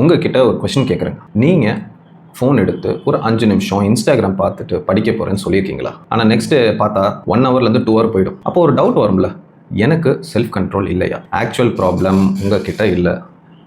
உங்ககிட்ட ஒரு கொஸ்டின் கேட்குறேங்க. நீங்கள் ஃபோன் எடுத்து ஒரு 5 நிமிஷம் இன்ஸ்டாகிராம் பார்த்துட்டு படிக்க போகிறேன்னு சொல்லியிருக்கீங்களா? ஆனால் நெக்ஸ்ட்டு பார்த்தா 1 ஹவர்லேருந்து 2 ஹவர் போயிடும். அப்போ ஒரு டவுட் வரும்ல, எனக்கு செல்ஃப் கண்ட்ரோல் இல்லையா? ஆக்சுவல் ப்ராப்ளம் உங்ககிட்ட இல்லை,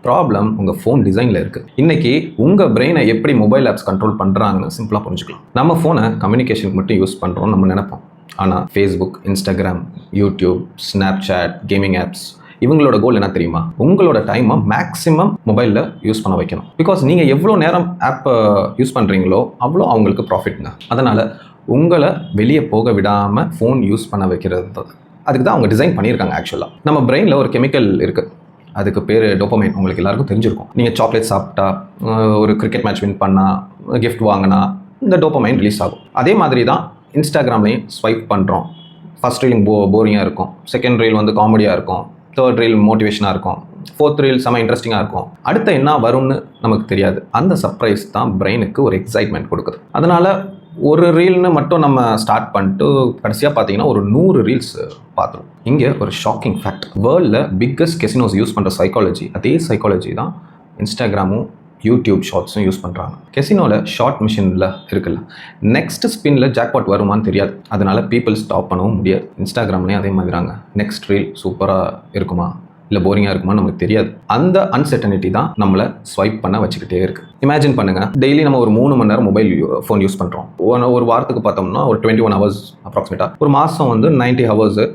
ப்ராப்ளம் உங்கள் ஃபோன் டிசைனில் இருக்குது. இன்றைக்கி உங்கள் பிரெயினை எப்படி மொபைல் ஆப்ஸ் கண்ட்ரோல் பண்ணுறாங்கன்னு சிம்பிளாக புரிஞ்சுக்கலாம். நம்ம ஃபோனை கம்யூனிகேஷனுக்கு மட்டும் யூஸ் பண்ணுறோம்னு நம்ம நினைப்போம். ஆனால் Facebook, Instagram, YouTube, Snapchat, gaming apps இவங்களோட கோல் என்ன தெரியுமா? உங்களோட டைமை மேக்ஸிமம் மொபைலில் யூஸ் பண்ண வைக்கணும். பிகாஸ் நீங்கள் எவ்வளோ நேரம் ஆப்பை யூஸ் பண்ணுறீங்களோ அவ்வளோ அவங்களுக்கு ப்ராஃபிட்ங்க. அதனால் உங்களை வெளியே போக விடாமல் ஃபோன் யூஸ் பண்ண வைக்கிறது அதுக்கு தான் அவங்க டிசைன் பண்ணியிருக்காங்க. ஆக்சுவலாக நம்ம பிரெயினில் ஒரு கெமிக்கல் இருக்குது, அதுக்கு பேர் டோபமைன். உங்களுக்கு எல்லாருக்கும் தெரிஞ்சிருக்கும். நீங்கள் சாக்லேட் சாப்பிட்டா, ஒரு கிரிக்கெட் மேட்ச் வின் பண்ணால், கிஃப்ட் வாங்கினா இந்த டோபமைன் ரிலீஸ் ஆகும். அதே மாதிரி தான் இன்ஸ்டாகிராம்லேயும் ஸ்வைப் பண்ணுறோம். ஃபஸ்ட் ரீல் போரிங்காக இருக்கும், செகண்ட் ரீல் வந்து காமெடியாக இருக்கும், தேர்ட் ரீல் மோட்டிவேஷனாக இருக்கும், ஃபோர்த் ரீல் செம்ம இன்ட்ரெஸ்டிங்காக இருக்கும். அடுத்த என்ன வரும்னு நமக்கு தெரியாது. அந்த சர்ப்ரைஸ் தான் பிரெயினுக்கு ஒரு எக்ஸைட்மெண்ட் கொடுக்குது. அதனால் ஒரு ரீல்னு மட்டும் நம்ம ஸ்டார்ட் பண்ணிட்டு கடைசியாக பார்த்தீங்கன்னா ஒரு 100 ரீல்ஸ் பார்த்துரும். இங்கே ஒரு ஷாக்கிங் ஃபேக்ட், வேர்ல்டில் பிக்கஸ்ட் கெசினோஸ் யூஸ் பண்ணுற சைக்காலஜி, அதே சைக்காலஜி தான் இன்ஸ்டாகிராமும் யூடியூப் ஷார்ட்ஸும் யூஸ் பண்ணுறாங்க. கெசினோவில் ஷார்ட் மிஷினில் இருக்குல்ல, நெக்ஸ்ட் ஸ்பின்னில் ஜாக்பாட் வருமானு தெரியாது. அதனால் பீப்புள் ஸ்டாப் பண்ணவும் முடியாது. இன்ஸ்டாகிராம்லேயும் அதே மாதிரிறாங்க. நெக்ஸ்ட் ரீல் சூப்பராக இருக்குமா இல்லை போரிங்காக இருக்குமா நமக்கு தெரியாது. அந்த அன்சர்டனிட்டி தான் நம்மளை ஸ்வைப் பண்ண வச்சுக்கிட்டே இருக்குது. இமேஜின் பண்ணுங்கள், டெய்லி நம்ம ஒரு 3 மணி நேரம் மொபைல் ஃபோன் யூஸ் பண்ணுறோம். ஒரு வாரத்துக்கு பார்த்தோம்னா ஒரு 21 ஹவர்ஸ் அப்ராக்சிமேட்டாக. ஒரு மாதம் வந்து 90 ஹவர்ஸு,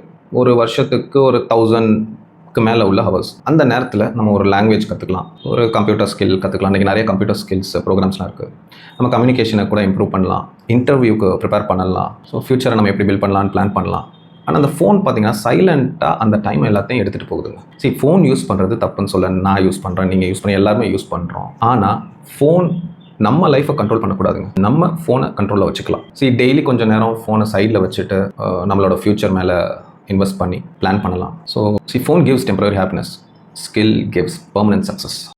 ஒரு வருஷத்துக்கு ஒரு 1000க்கு மேலே உள்ள ஹவர்ஸ். அந்த நேரத்தில் நம்ம ஒரு லாங்குவேஜ் கற்றுக்கலாம், ஒரு கம்ப்யூட்டர் ஸ்கில் கற்றுக்கலாம். இன்றைக்கி நிறைய கம்ப்யூட்டர் ஸ்கில்ஸ் ப்ரோக்ராம்ஸ்லாம் இருக்குது. நம்ம கம்யூனிகேஷனை கூட இம்ப்ரூவ் பண்ணலாம், இன்டர்வியூக்கு ப்ரிப்பேர் பண்ணலாம். ஸோ ஃப்யூச்சரை நம்ம எப்படி பில்ட் பண்ணலான்னு பிளான் பண்ணலாம். ஆனால் அந்த ஃபோன் பார்த்தீங்கன்னா சைலண்ட்டாக அந்த டைம் எல்லாத்தையும் எடுத்துகிட்டு போகுதுங்க. சரி, ஃபோன் யூஸ் பண்ணுறது தப்புன்னு சொல்ல, நான் யூஸ் பண்ணுறேன், நீங்கள் யூஸ் பண்ணி எல்லாருமே யூஸ் பண்ணுறோம். ஆனால் ஃபோன் நம்ம லைஃப்பை கண்ட்ரோல் பண்ணக்கூடாதுங்க. நம்ம ஃபோனை கண்ட்ரோலில் வச்சுக்கலாம். சரி, டெய்லி கொஞ்சம் நேரம் ஃபோனை சைடில் வச்சுட்டு நம்மளோட ஃப்யூச்சர் மேலே இன்வெஸ்ட் பண்ணி பிளான் பண்ணலாம். So phone gives temporary happiness, skill gives permanent success.